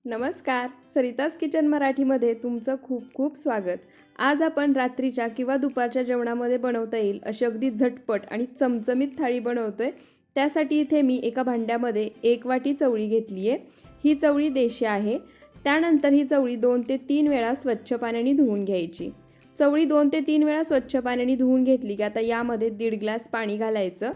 नमस्कार. सरिताज किचन मराठीमध्ये तुमचं खूप खूप स्वागत. आज आपण रात्रीच्या किंवा दुपारच्या जेवणामध्ये बनवता येईल अशी अगदी झटपट आणि चमचमीत थाळी बनवतोय. त्यासाठी इथे मी एका भांड्यामध्ये 1 वाटी चवळी घेतली आहे. ही चवळी देशी आहे. त्यानंतर ही चवळी 2 ते 3 वेळा स्वच्छ पाण्याने धुवून घ्यायची. चवळी 2 ते 3 वेळा स्वच्छ पाण्याने धुवून घेतली की आता यामध्ये 1.5 ग्लास पाणी घालायचं.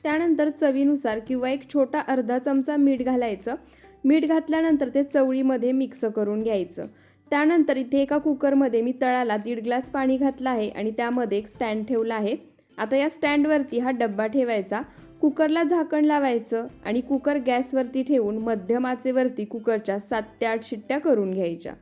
त्यानंतर चवीनुसार किंवा एक छोटा अर्धा चमचा मीठ घालायचं. मीठ घातल्यानंतर ते चवळीमध्ये मिक्स करून घ्यायचं. त्यानंतर इथे एका कुकरमध्ये मी तळाला 1.5 ग्लास पाणी घातलं आहे आणि त्यामध्ये एक स्टँड ठेवला आहे. आता या स्टँडवरती हा डब्बा ठेवायचा, कुकरला झाकण लावायचं आणि कुकर गॅसवरती ठेवून मध्यम आचेवरती कुकरच्या 7 ते 8 शिट्ट्या करून घ्यायच्या.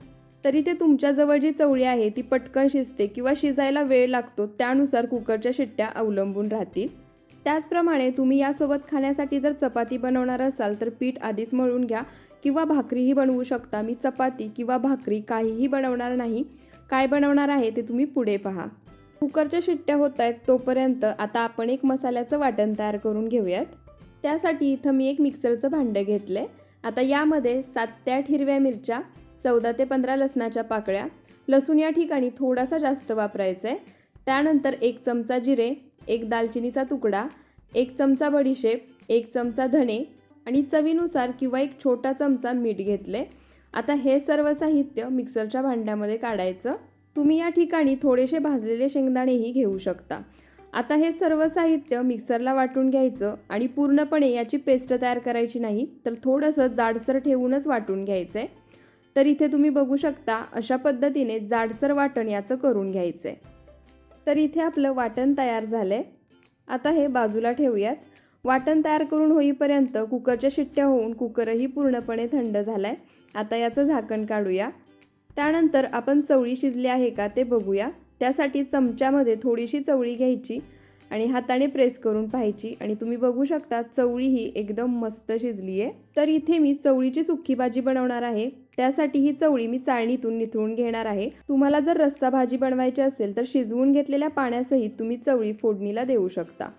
तरी ते तुमच्याजवळ जी चवळी आहे ती पटकन शिजते किंवा शिजायला वेळ लागतो त्यानुसार कुकरच्या शिट्ट्या अवलंबून राहतील. त्याचप्रमाणे तुम्ही यासोबत खाण्यासाठी जर चपाती बनवणार असाल तर पीठ आधीच मळून घ्या किंवा भाकरीही बनवू शकता. मी चपाती किंवा भाकरी काहीही बनवणार नाही. काय बनवणार आहे ते तुम्ही पुढे पहा. कुकरच्या शिट्ट्या होत आहेत तोपर्यंत आता आपण एक मसाल्याचं वाटण तयार करून घेऊयात. त्यासाठी इथं मी एक मिक्सरचं भांडं घेतलं आहे. आता यामध्ये 7 ते 8 हिरव्या मिरच्या, 14 ते 15 लसणाच्या पाकळ्या, लसूण या ठिकाणी थोडासा जास्त वापरायचा आहे. त्यानंतर 1 चमचा जिरे, 1 दालचिनीचा तुकडा, 1 चमचा बडीशेप, 1 चमचा धणे आणि चवीनुसार किंवा एक छोटा चमचा मीठ घेतले. आता हे सर्व साहित्य मिक्सरच्या भांड्यामध्ये काढायचं. तुम्ही या ठिकाणी थोडेसे भाजलेले शेंगदाणेही घेऊ शकता. आता हे सर्व साहित्य मिक्सरला वाटून घ्यायचं आणि पूर्णपणे याची पेस्ट तयार करायची नाही तर थोडंसं जाडसर ठेवूनच वाटून घ्यायचं आहे. तर इथे तुम्ही बघू शकता अशा पद्धतीने जाडसर वाटण याचं करून घ्यायचं आहे. तर इथे आपलं वाटण तयार झालं आहे. आता हे बाजूला ठेवूयात. वाटण तयार करून होईपर्यंत कुकरच्या शिट्ट्या होऊन कुकरही पूर्णपणे थंड झाला आहे. आता याचं झाकण काढूया. त्यानंतर आपण चवळी शिजली आहे का ते बघूया. त्यासाठी चमच्यामध्ये थोडीशी चवळी घ्यायची आणि हाताने प्रेस करून पाहायची आणि तुम्ही बघू शकता चवळी ही एकदम मस्त शिजली आहे. तर इथे मी चवळीची सुक्की भाजी बनवणार आहे. त्यासाठी ही चवळी मी चाळणीतून निथळून घेणार आहे. तुम्हाला जर रस्सा भाजी बनवायची असेल तर शिजवून घेतलेल्या पाण्यासहित तुम्ही चवळी फोडणीला देऊ शकता.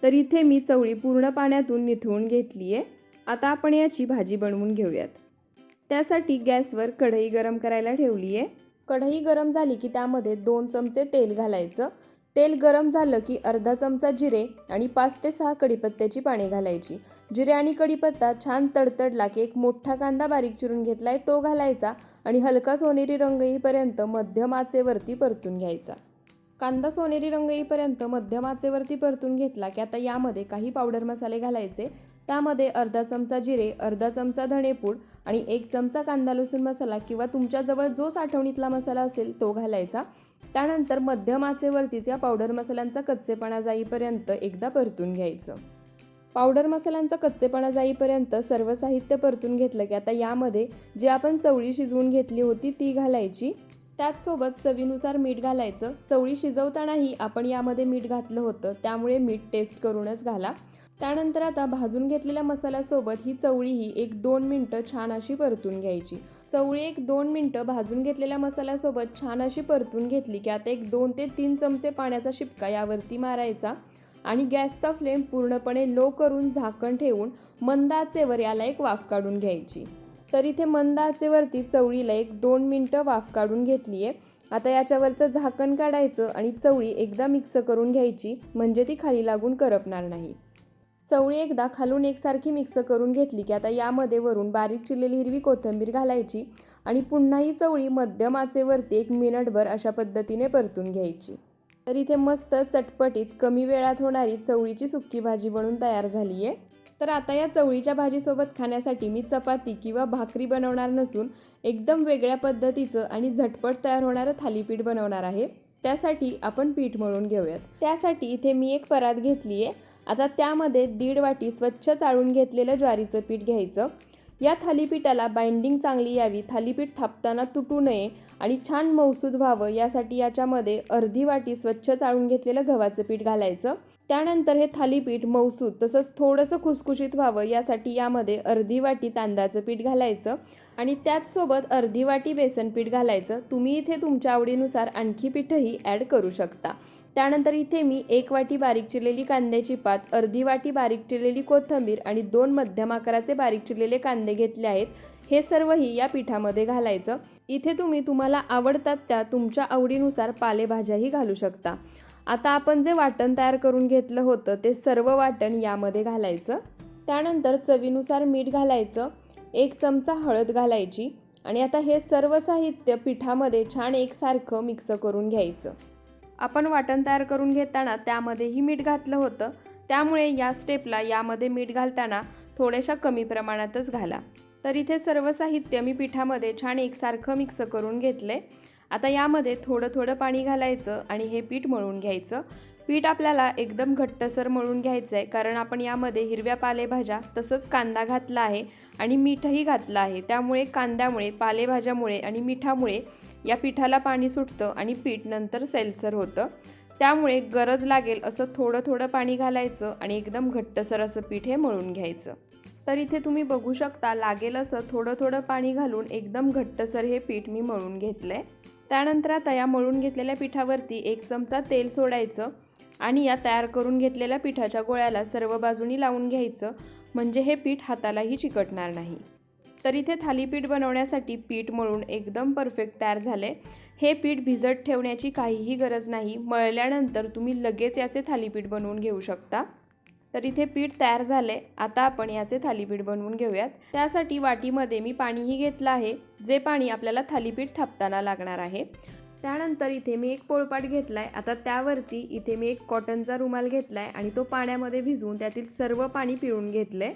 तर इथे मी चवळी पूर्ण पाण्यातून निथळून घेतली आहे. आता आपण याची भाजी बनवून घेऊयात. त्यासाठी गॅसवर कढई गरम करायला ठेवली आहे. कढई गरम झाली की त्यामध्ये 2 चमचे तेल घालायचं. तेल गरम झालं की अर्धा चमचा जिरे आणि 5 ते 6 कढीपत्त्याची पाने घालायची. जिरे आणि कढीपत्ता छान तडतडला की एक मोठा कांदा बारीक चिरून घेतलाय तो घालायचा आणि हलका सोनेरी रंग येईपर्यंत मध्यम आचेवरती परतून घ्यायचा. कांदा सोनेरी रंग येईपर्यंत मध्यम आचेवरती परतून घेतला की आता यामध्ये काही पावडर मसाले घालायचे. त्यामध्ये अर्धा चमचा जिरे, अर्धा चमचा धणेपूड आणि 1 चमचा कांदा लसूण मसाला किंवा तुमच्याजवळ जो साठवणीतला मसाला असेल तो घालायचा. त्यानंतर मध्यम आचेवरतीच या पावडर मसाल्यांचा कच्चेपणा जाईपर्यंत एकदा परतून घ्यायचं. पावडर मसाल्यांचा कच्चेपणा जाईपर्यंत सर्व साहित्य परतून घेतलं की आता यामध्ये जी आपण चवळी शिजवून घेतली होती ती घालायची. त्याचसोबत चवीनुसार मीठ घालायचं. चवळी शिजवतानाही आपण यामध्ये मीठ घातलं होतं त्यामुळे मीठ टेस्ट करूनच घाला. त्यानंतर आता भाजून घेतलेल्या मसाल्यासोबत ही चवळीही 1-2 मिनटं छान अशी परतून घ्यायची. चवळी 1-2 मिनटं भाजून घेतलेल्या मसाल्यासोबत छान अशी परतून घेतली की आता 2 ते 3 चमचे पाण्याचा शिपका यावरती मारायचा आणि गॅसचा फ्लेम पूर्णपणे लो करून झाकण ठेवून मंद आचेवर याला एक वाफ काढून घ्यायची. तर इथे मंद आचेवरती चवळीला 1-2 मिनटं वाफ काढून घेतली आहे. आता याच्यावरचं झाकण काढायचं आणि चवळी एकदा मिक्स करून घ्यायची म्हणजे ती खाली लागून करपणार नाही. चवळी एकदा खालून एकसारखी मिक्स करून घेतली की आता यामध्ये वरून बारीक चिरलेली हिरवी कोथिंबीर घालायची आणि पुन्हा ही चवळी मध्यम आचेवरती 1 मिनिटभर अशा पद्धतीने परतून घ्यायची. तर इथे मस्त चटपटीत कमी वेळात होणारी चवळीची सुक्की भाजी बनून तयार झाली आहे. तर आता या चवळीच्या भाजीसोबत खाण्यासाठी मी चपाती किंवा भाकरी बनवणार नसून एकदम वेगळ्या पद्धतीचं आणि झटपट तयार होणारं थालीपीठ बनवणार आहे. त्यासाठी आपण पीठ मळून घेऊयात. त्यासाठी इथे मी एक परात घेतली आहे. आता त्यामध्ये 1.5 वाटी स्वच्छ चाळून घेतलेलं ज्वारीचं पीठ घ्यायचं. या थालीपीठाला बाइंडिंग चांगली यावी, थालीपीठ थापताना तुटू नये आणि छान मऊसूद व्हावं यासाठी याच्यामध्ये अर्धी वाटी स्वच्छ चाळून घेतलेलं गव्हाचं पीठ घालायचं. त्यानंतर हे थालीपीठ मऊसूद तसंच थोडंसं खुसखुशीत व्हावं यासाठी यामध्ये अर्धी वाटी तांदळाचं पीठ घालायचं आणि त्याचसोबत अर्धी वाटी बेसन पीठ घालायचं. तुम्ही इथे तुमच्या आवडीनुसार आणखी पीठही ॲड करू शकता. त्यानंतर इथे मी 1 वाटी बारीक चिरलेली कांद्याची पात, अर्धी वाटी बारीक चिरलेली कोथिंबीर आणि 2 मध्यम आकाराचे बारीक चिरलेले कांदे घेतले आहेत. हे सर्वही या पिठामध्ये घालायचं. इथे तुम्हाला आवडतात त्या तुमच्या आवडीनुसार पालेभाज्याही घालू शकता. आता आपण जे वाटण तयार करून घेतलं होतं ते सर्व वाटण यामध्ये घालायचं. त्यानंतर चवीनुसार मीठ घालायचं, 1 चमचा हळद घालायची आणि आता हे सर्व साहित्य पिठामध्ये छान एकसारखं मिक्स करून घ्यायचं. आपण वाटण तयार करून घेताना त्यामध्येही मीठ घातलं होतं, त्यामुळे या स्टेपला यामध्ये मीठ घालताना थोड्याशा कमी प्रमाणातच घाला. तर इथे सर्व साहित्य मी पिठामध्ये छान एकसारखं मिक्स करून घेतले. आता यामध्ये थोडं पाणी घालायचं आणि हे पीठ मळून घ्यायचं. पीठ आपल्याला एकदम घट्टसर मळून घ्यायचं आहे, कारण आपण यामध्ये हिरव्या पालेभाज्या तसंच कांदा घातला आहे आणि मीठही घातलं आहे. त्यामुळे कांद्यामुळे, पालेभाज्यामुळे आणि मिठामुळे या पिठाला पाणी सुटतं आणि पीठ नंतर सैलसर होतं. त्यामुळे गरज लागेल असं थोडं पाणी घालायचं आणि एकदम घट्टसर असं पीठ हे मळून घ्यायचं. तर इथे तुम्ही बघू शकता लागेल असं थोडं पाणी घालून एकदम घट्टसर हे पीठ मी मळून घेतलंय. त्यानंतर आता या मळून घेतलेल्या पिठावरती 1 चमचा तेल सोडायचं आणि या तयार करून घेतलेल्या पिठाच्या गोळ्याला सर्व बाजूनी लावून घ्यायचं, म्हणजे हे पीठ हातालाही चिकटणार नाही. तर इथे थालीपीठ बनवण्यासाठी पीठ मळून एकदम परफेक्ट तयार झाले. हे पीठ भिजत ठेवण्याची काहीही गरज नाही. मळल्यानंतर तुम्ही लगेच याचे थालीपीठ बनवून घेऊ शकता. तर इथे पीठ तयार झाले. आता आपण याचे थालीपीठ बनवून घेऊयात. त्यासाठी वाटीमध्ये मी पाणीही घेतलं आहे, जे पाणी आपल्याला थालीपीठ थापताना लागणार आहे. त्यानंतर इथे मी 1 पोळपाट घेतलाय. आता त्यावरती इथे मी 1 कॉटनचा रुमाल घेतलाय आणि तो पाण्यामध्ये भिजवून त्यातील सर्व पाणी पिळून घेतले.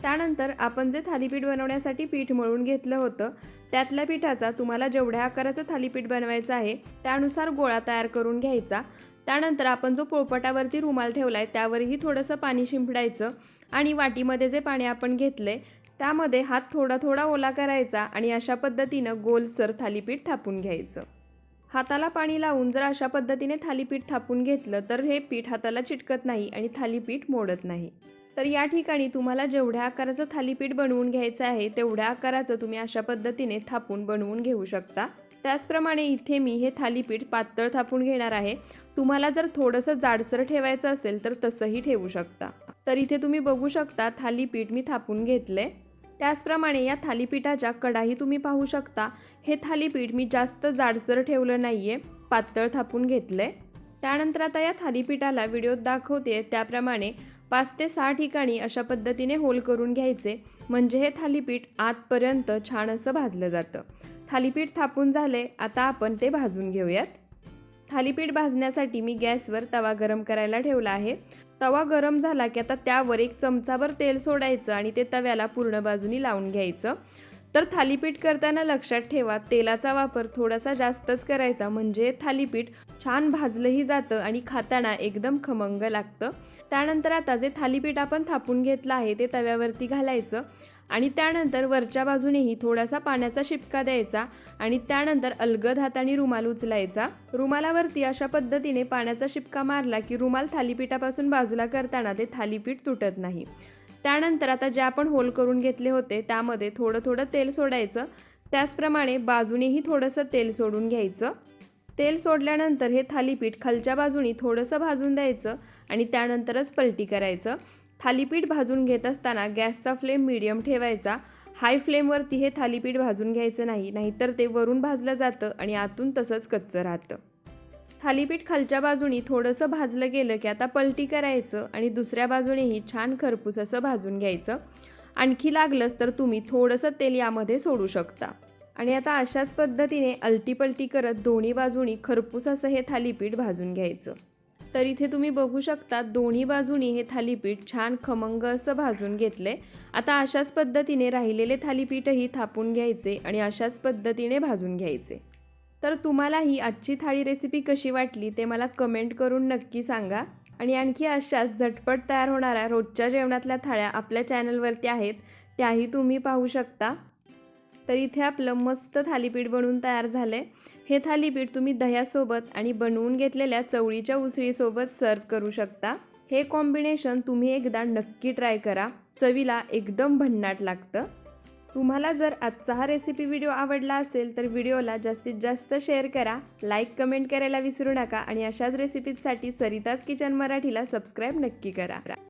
त्यानंतर आपण जे थालीपीठ बनवण्यासाठी पीठ मळून घेतलं होतं त्यातल्या पिठाचा तुम्हाला जेवढ्या आकाराचं थालीपीठ बनवायचं आहे त्यानुसार गोळा तयार करून घ्यायचा. त्यानंतर आपण जो पोळपाटावरती रुमाल ठेवलाय त्यावरही थोडंसं पाणी शिंपडायचं आणि वाटीमध्ये जे पाणी आपण घेतले त्यामध्ये हात थोडा ओला करायचा आणि अशा पद्धतीनं गोलसर थालीपीठ थापून घ्यायचं. हाताला पाणी लावून जर अशा पद्धतीने थालीपीठ थापून घेतलं तर हे पीठ हाताला चिटकत नाही आणि थालीपीठ मोडत नाही. तर या ठिकाणी तुम्हाला जेवढ्या आकाराचं थालीपीठ बनवून घ्यायचं आहे तेवढ्या आकाराचं तुम्ही अशा पद्धतीने थापून बनवून घेऊ शकता. त्याचप्रमाणे इथे मी हे थालीपीठ पातळ थापून घेणार आहे. तुम्हाला जर थोडंसं जाडसर ठेवायचं असेल तर तसंही ठेवू शकता. तर इथे तुम्ही बघू शकता थालीपीठ मी थापून घेतले. त्याचप्रमाणे या थालीपीठाच्या कडाही तुम्ही पाहू शकता. हे थालीपीठ मी जास्त जाडसर ठेवलं नाहीये, पातळ थापून घेतले. त्यानंतर आता या थालीपीठाला व्हिडिओत दाखवते त्याप्रमाणे 5 ते 6 ठिकाणी अशा पद्धतीने होल करून घ्यायचे, म्हणजे हे थालीपीठ आतपर्यंत छान असं भाजलं जातं. थालीपीठ थापून झाले. आता आपण ते भाजून घेऊयात. थालीपीठ भाजण्यासाठी मी गॅसवर तवा गरम करायला ठेवला आहे. तवा गरम झाला की आता त्यावर 1 चमचाभर तेल सोडायचं आणि ते तव्याला पूर्ण बाजूनी लावून घ्यायचं. तर थालीपीठ करताना लक्षात ठेवा तेलाचा वापर थोडासा जास्तच करायचा, म्हणजे थालीपीठ छान भाजलंही जातं आणि खाताना एकदम खमंग लागतं. त्यानंतर आता जे थालीपीठ आपण थापून घेतलं आहे ते तव्यावरती घालायचं आणि त्यानंतर वरच्या बाजूनेही थोडासा पाण्याचा शिपका द्यायचा आणि त्यानंतर अलगद हाताने रुमाल उचलायचा. रुमालावरती अशा पद्धतीने पाण्याचा शिपका मारला की रुमाल थालीपीठापासून बाजूला करताना ते थालीपीठ तुटत नाही. त्यानंतर आता जे आपण होल करून घेतले होते त्यामध्ये थोडं तेल सोडायचं. त्याचप्रमाणे बाजूनेही थोडंसं तेल सोडून घ्यायचं. तेल सोडल्यानंतर हे थालीपीठ खालच्या बाजूनी थोडंसं भाजून द्यायचं आणि त्यानंतरच पलटी करायचं. थालीपीठ भाजून घेत असताना गॅसचा फ्लेम मीडियम ठेवायचा. हाय फ्लेमवरती हे थालीपीठ भाजून घ्यायचं नाही, नाहीतर ते वरून भाजलं जातं आणि आतून तसंच कच्चं राहतं. थालीपीठ खालच्या बाजूनी थोडंसं भाजलं गेलं की आता पलटी करायचं आणि दुसऱ्या बाजूनेही छान खरपूस असं भाजून घ्यायचं. आणखी लागलंच तर तुम्ही थोडंसं तेल यामध्ये सोडू शकता आणि आता अशाच पद्धतीने अलटी-पलटी करत दोन्ही बाजूनी खरपूस असं हे थालीपीठ भाजून घ्यायचं. तर इथे तुम्ही बघू शकता दोन्ही बाजूनी हे थालीपीठ छान खमंग असं भाजून घेतले. आता अशाच पद्धतीने राहिलेले थालीपीठही थापून घ्यायचे आणि अशाच पद्धतीने भाजून घ्यायचे. तर तुम्हाला ही आजची थाळी रेसिपी कशी वाटली ते मला कमेंट करून नक्की सांगा. आणि आणखी अशाच झटपट तयार होणाऱ्या रोजच्या जेवणातल्या थाळ्या आपल्या चॅनलवरती आहेत, त्याही तुम्ही पाहू शकता. तर इथे आपलं मस्त थालीपीठ बनवून तयार झाले. हे थालीपीठ तुम्ही दह्यासोबत आणि बनवून घेतलेल्या चवळीच्या उसळीसोबत सर्व करू शकता. हे कॉम्बिनेशन तुम्ही एकदा नक्की ट्राय करा. चवीला एकदम भन्नाट लागतं. तुम्हाला जर आजचा हा रेसिपी व्हिडिओ आवडला असेल तर व्हिडिओला जास्तीत जास्त शेअर करा, लाईक कमेंट करायला विसरू नका आणि अशाच रेसिपीजसाठी सरिताज किचन मराठीला सबस्क्राईब नक्की करा.